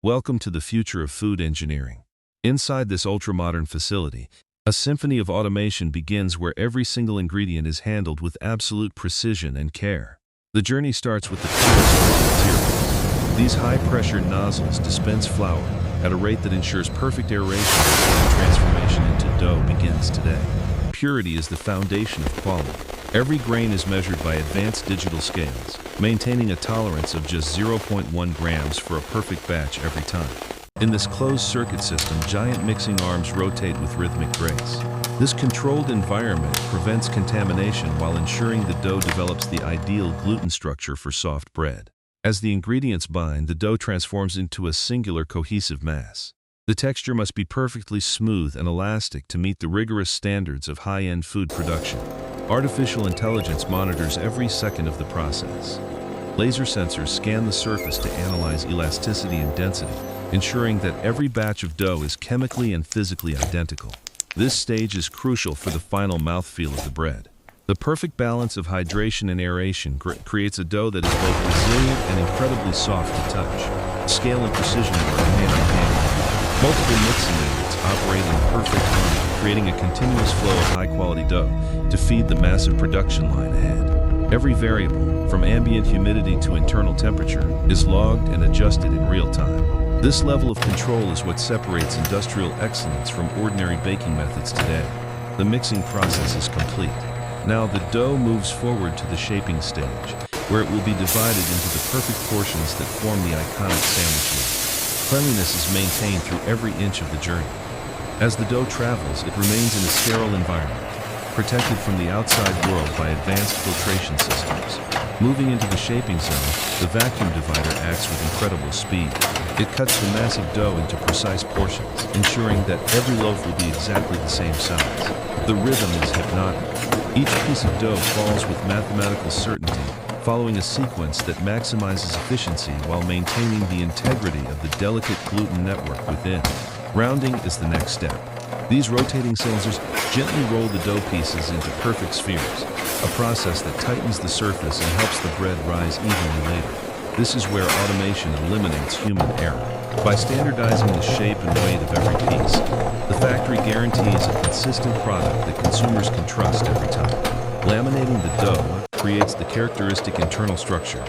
Welcome to the future of food engineering. Inside this ultra-modern facility, a symphony of automation begins where every single ingredient is handled with absolute precision and care. The journey starts with the purest raw material. These high-pressure nozzles dispense flour at a rate that ensures perfect aeration before the transformation into dough begins today. Purity is the foundation of quality. Every grain is measured by advanced digital scales, maintaining a tolerance of just 0.1 grams for a perfect batch every time. In this closed-circuit system, giant mixing arms rotate with rhythmic grace. This controlled environment prevents contamination while ensuring the dough develops the ideal gluten structure for soft bread. As the ingredients bind, the dough transforms into a singular cohesive mass. The texture must be perfectly smooth and elastic to meet the rigorous standards of high-end food production. Artificial intelligence monitors every second of the process. Laser sensors scan the surface to analyze elasticity and density, ensuring that every batch of dough is chemically and physically identical. This stage is crucial for the final mouthfeel of the bread. The perfect balance of hydration and aeration creates a dough that is both resilient and incredibly soft to touch. Scale and precision work hand in hand. Multiple mixing units operate in perfect harmony, creating a continuous flow of high-quality dough to feed the massive production line ahead. Every variable, from ambient humidity to internal temperature, is logged and adjusted in real time. This level of control is what separates industrial excellence from ordinary baking methods today. The mixing process is complete. Now the dough moves forward to the shaping stage, where it will be divided into the perfect portions that form the iconic sandwich meat. Cleanliness is maintained through every inch of the journey. As the dough travels, it remains in a sterile environment, protected from the outside world by advanced filtration systems. Moving into the shaping zone, the vacuum divider acts with incredible speed. It cuts the massive dough into precise portions, ensuring that every loaf will be exactly the same size. The rhythm is hypnotic. Each piece of dough falls with mathematical certainty, following a sequence that maximizes efficiency while maintaining the integrity of the delicate gluten network within. Rounding is the next step. These rotating cylinders gently roll the dough pieces into perfect spheres, a process that tightens the surface and helps the bread rise evenly later. This is where automation eliminates human error. By standardizing the shape and weight of every piece, the factory guarantees a consistent product that consumers can trust every time. Laminating the dough creates the characteristic internal structure.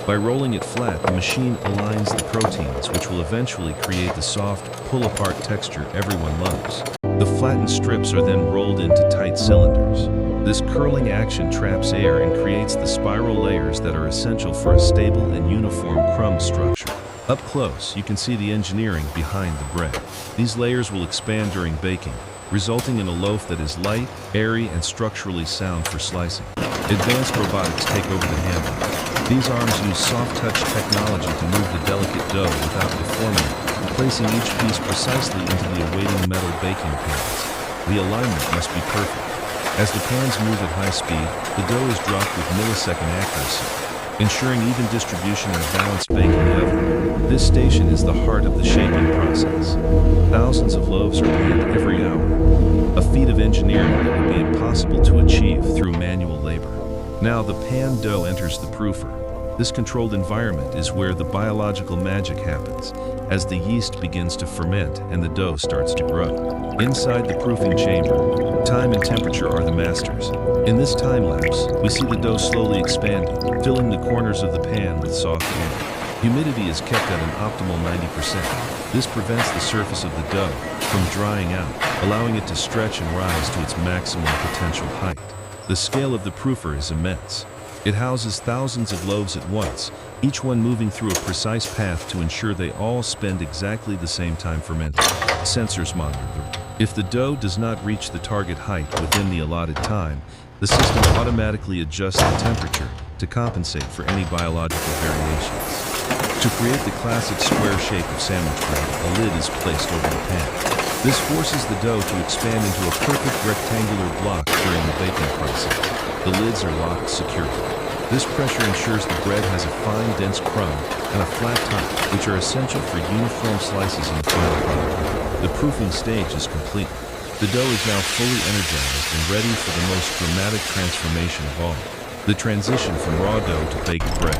By rolling it flat, the machine aligns the proteins, which will eventually create the soft, pull-apart texture everyone loves. The flattened strips are then rolled into tight cylinders. This curling action traps air and creates the spiral layers that are essential for a stable and uniform crumb structure. Up close, you can see the engineering behind the bread. These layers will expand during baking, resulting in a loaf that is light, airy, and structurally sound for slicing. Advanced robotics take over the handling. These arms use soft-touch technology to move the delicate dough without deforming it, placing each piece precisely into the awaiting metal baking pans. The alignment must be perfect. As the pans move at high speed, the dough is dropped with millisecond accuracy, ensuring even distribution and balanced baking level. This station is the heart of the shaping process. Thousands of loaves are panned every hour, a feat of engineering that would be impossible to achieve through manual labor. Now the pan dough enters the proofer. This controlled environment is where the biological magic happens, as the yeast begins to ferment and the dough starts to grow. Inside the proofing chamber, time and temperature are the masters. In this time lapse, we see the dough slowly expanding, filling the corners of the pan with soft air. Humidity is kept at an optimal 90%. This prevents the surface of the dough from drying out, allowing it to stretch and rise to its maximum potential height. The scale of the proofer is immense. It houses thousands of loaves at once, each one moving through a precise path to ensure they all spend exactly the same time fermenting. Sensors monitor them. If the dough does not reach the target height within the allotted time, the system automatically adjusts the temperature to compensate for any biological variations. To create the classic square shape of sandwich bread, a lid is placed over the pan. This forces the dough to expand into a perfect rectangular block during the baking process. The lids are locked securely. This pressure ensures the bread has a fine, dense crumb and a flat top, which are essential for uniform slices in the final product. The proofing stage is complete. The dough is now fully energized and ready for the most dramatic transformation of all. The transition from raw dough to baked bread.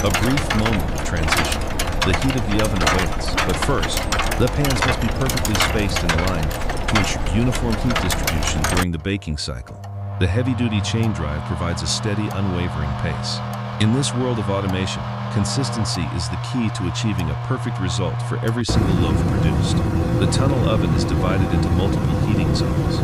A brief moment of transition. The heat of the oven awaits, but first, the pans must be perfectly spaced and aligned to ensure uniform heat distribution during the baking cycle. The heavy-duty chain drive provides a steady, unwavering pace. In this world of automation, consistency is the key to achieving a perfect result for every single loaf produced. The tunnel oven is divided into multiple heating zones.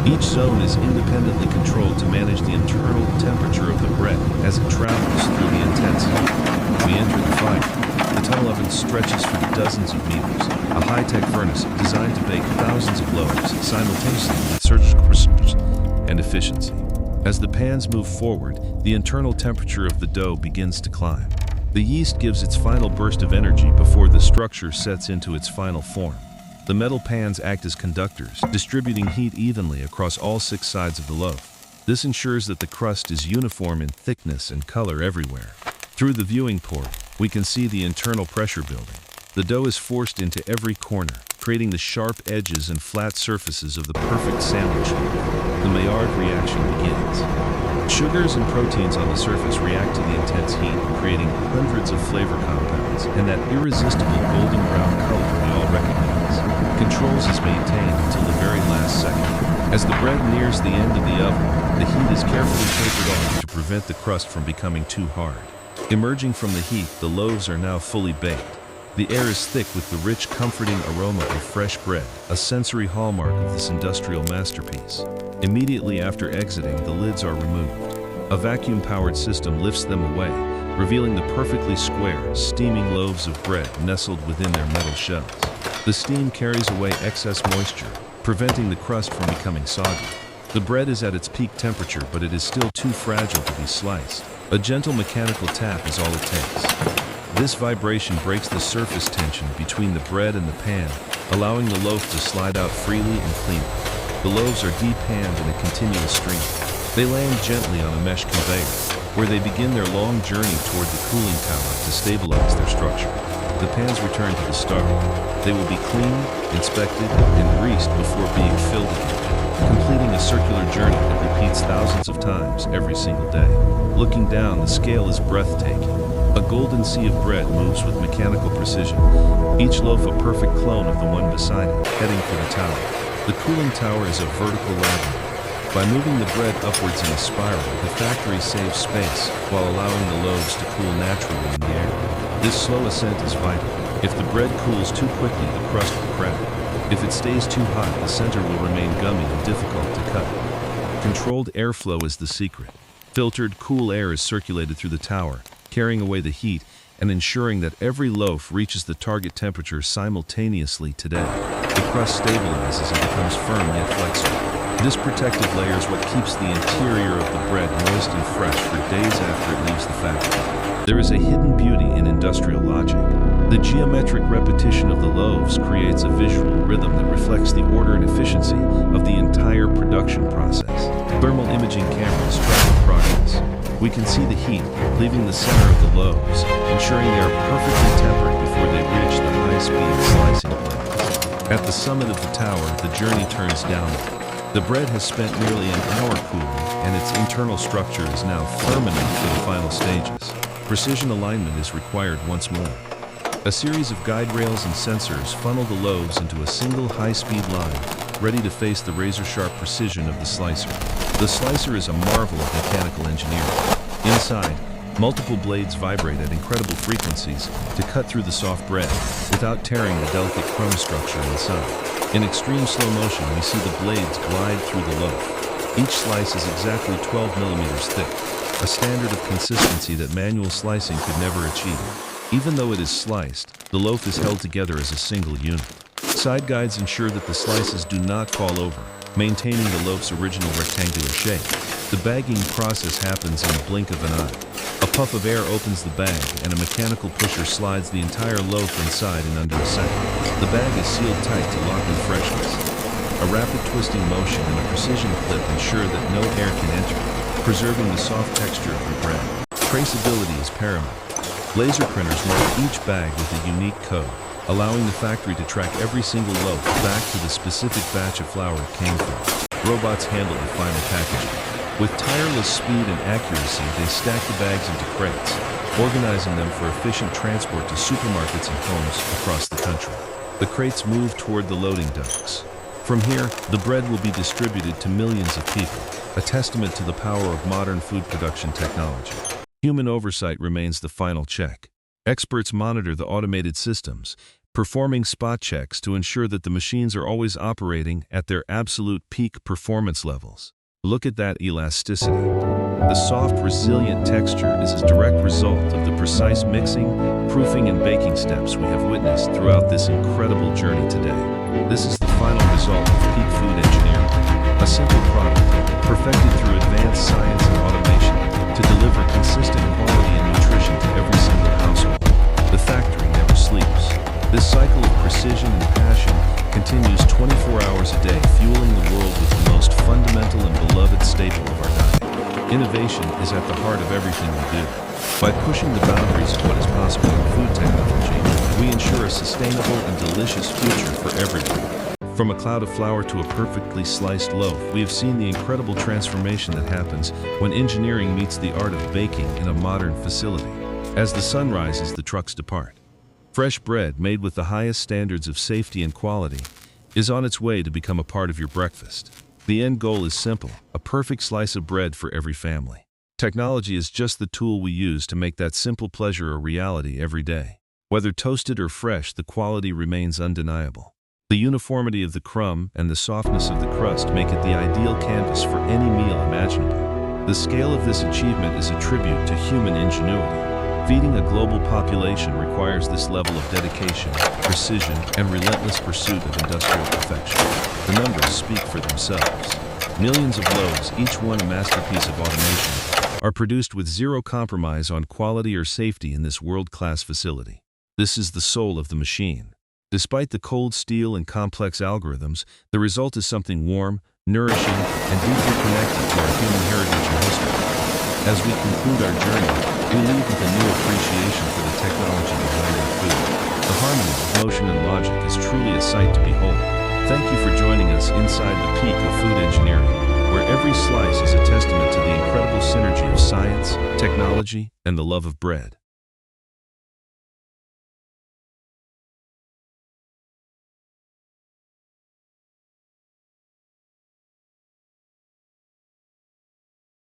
Each zone is independently controlled to manage the internal temperature of the bread as it travels through the intense heat. We enter the fire. The tunnel oven stretches for dozens of meters, a high-tech furnace designed to bake thousands of loaves simultaneously with surgical precision and efficiency. As the pans move forward, the internal temperature of the dough begins to climb. The yeast gives its final burst of energy before the structure sets into its final form. The metal pans act as conductors, distributing heat evenly across all 6 sides of the loaf. This ensures that the crust is uniform in thickness and color everywhere. Through the viewing port, we can see the internal pressure building. The dough is forced into every corner, creating the sharp edges and flat surfaces of the perfect sandwich loaf. The Maillard reaction begins. Sugars and proteins on the surface react to the intense heat, creating hundreds of flavor compounds and that irresistible golden brown color we all recognize. Controls is maintained until the very last second. As the bread nears the end of the oven, the heat is carefully tapered off to prevent the crust from becoming too hard. Emerging from the heat, the loaves are now fully baked. The air is thick with the rich, comforting aroma of fresh bread, a sensory hallmark of this industrial masterpiece. Immediately after exiting, the lids are removed. A vacuum-powered system lifts them away, revealing the perfectly square, steaming loaves of bread nestled within their metal shells. The steam carries away excess moisture, preventing the crust from becoming soggy. The bread is at its peak temperature, but it is still too fragile to be sliced. A gentle mechanical tap is all it takes. This vibration breaks the surface tension between the bread and the pan, allowing the loaf to slide out freely and cleanly. The loaves are de-panned in a continuous stream. They land gently on a mesh conveyor, where they begin their long journey toward the cooling tower to stabilize their structure. The pans return to the start. They will be cleaned, inspected, and greased before being filled again, completing a circular journey that repeats thousands of times every single day. Looking down, the scale is breathtaking. A golden sea of bread moves with mechanical precision, each loaf a perfect clone of the one beside it, heading for the tower. The cooling tower is a vertical labyrinth. By moving the bread upwards in a spiral, the factory saves space while allowing the loaves to cool naturally in the air. This slow ascent is vital. If the bread cools too quickly, the crust will crack. If it stays too hot, the center will remain gummy and difficult to cut. Controlled airflow is the secret. Filtered, cool air is circulated through the tower, carrying away the heat and ensuring that every loaf reaches the target temperature simultaneously today. The crust stabilizes and becomes firm yet flexible. This protective layer is what keeps the interior of the bread moist and fresh for days after it leaves the factory. There is a hidden beauty in industrial logic. The geometric repetition of the loaves creates a visual rhythm that reflects the order and efficiency of the entire production process. Thermal imaging cameras track progress. We can see the heat leaving the center of the loaves, ensuring they are perfectly tempered before they reach the high-speed slicing planes. At the summit of the tower, the journey turns downward. The bread has spent nearly an hour cooling, and its internal structure is now firm enough for the final stages. Precision alignment is required once more. A series of guide rails and sensors funnel the loaves into a single high-speed line, ready to face the razor-sharp precision of the slicer. The slicer is a marvel of mechanical engineering. Inside, multiple blades vibrate at incredible frequencies to cut through the soft bread without tearing the delicate crumb structure inside. In extreme slow motion, we see the blades glide through the loaf. Each slice is exactly 12 millimeters thick, a standard of consistency that manual slicing could never achieve. Even though it is sliced, the loaf is held together as a single unit. Side guides ensure that the slices do not fall over, maintaining the loaf's original rectangular shape. The bagging process happens in the blink of an eye. A puff of air opens the bag, and a mechanical pusher slides the entire loaf inside in under a second. The bag is sealed tight to lock in freshness. A rapid twisting motion and a precision clip ensure that no air can enter, preserving the soft texture of the bread. Traceability is paramount. Laser printers mark each bag with a unique code, allowing the factory to track every single loaf back to the specific batch of flour it came from. Robots handle the final packaging. With tireless speed and accuracy, they stack the bags into crates, organizing them for efficient transport to supermarkets and homes across the country. The crates move toward the loading docks. From here, the bread will be distributed to millions of people, a testament to the power of modern food production technology. Human oversight remains the final check. Experts monitor the automated systems, performing spot checks to ensure that the machines are always operating at their absolute peak performance levels. Look at that elasticity. The soft, resilient texture is a direct result of the precise mixing, proofing, and baking steps we have witnessed throughout this incredible journey today. This is the final result of peak food engineering, a simple product perfected through advanced science and automation to deliver consistent quality and nutrition to every single household. The factory never sleeps. This cycle of precision and passion continues 24 hours a day, fueling the world with the most fundamental and beloved staple of our diet. Innovation is at the heart of everything we do. By pushing the boundaries of what is possible in food technology, we ensure a sustainable and delicious future for everyone. From a cloud of flour to a perfectly sliced loaf, we have seen the incredible transformation that happens when engineering meets the art of baking in a modern facility. As the sun rises, the trucks depart. Fresh bread, made with the highest standards of safety and quality, is on its way to become a part of your breakfast. The end goal is simple: a perfect slice of bread for every family. Technology is just the tool we use to make that simple pleasure a reality every day. Whether toasted or fresh, the quality remains undeniable. The uniformity of the crumb and the softness of the crust make it the ideal canvas for any meal imaginable. The scale of this achievement is a tribute to human ingenuity. Feeding a global population requires this level of dedication, precision, and relentless pursuit of industrial perfection. The numbers speak for themselves. Millions of loaves, each one a masterpiece of automation, are produced with zero compromise on quality or safety in this world-class facility. This is the soul of the machine. Despite the cold steel and complex algorithms, the result is something warm, nourishing, and deeply connected to our human heritage and history. As we conclude our journey, we leave with a new appreciation for the technology behind our food. The harmony of motion and logic is truly a sight to behold. Thank you for joining us inside the peak of food engineering, where every slice is a testament to the incredible synergy of science, technology, and the love of bread.